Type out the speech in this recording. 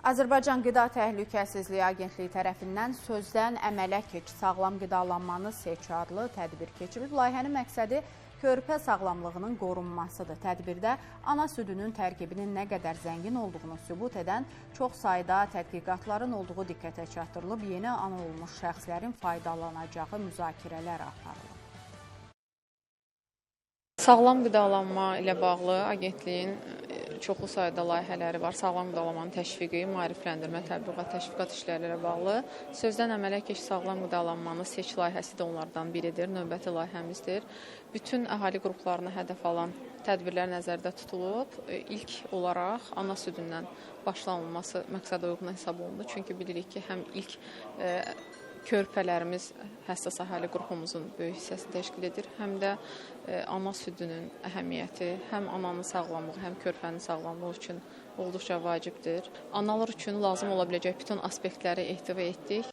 Azərbaycan Qida Təhlükəsizliyi Agentliyi tərəfindən sözdən əmələ keç, sağlam qidalanmanı seç adlı tədbir keçirilib. Layihənin məqsədi körpə sağlamlığının qorunmasıdır. Tədbirdə ana südünün tərkibinin nə qədər zəngin olduğunu sübut edən çox sayda tədqiqatların olduğu diqqətə çatdırılıb, yeni ana olmuş şəxslərin faydalanacağı müzakirələr aparılıb. Sağlam qidalanma ilə bağlı Agentliyin çoxlu sayda layihələri var. Sağlam qidalanmanın təşviqi, maarifləndirmə, təbliğat, təşviqat işləri ilə bağlı. Sözdən əmələ keç sağlam qidalanmanı seç layihəsi də onlardan biridir, növbəti layihəmizdir. Bütün əhali qruplarına hədəf alan tədbirlər nəzərdə tutulub. İlk olaraq ana südündən başlanılması məqsədə uyğun hesab olundu. Çünki bilirik ki, həm ilk körpələrimiz həssas əhali qrupumuzun böyük hissəsini təşkil edir, həm də ana südünün əhəmiyyəti, həm ananın sağlamlığı, həm körpənin sağlamlığı üçün olduqca vacibdir. Analar üçün lazım ola biləcək bütün aspektləri ehtiva etdik.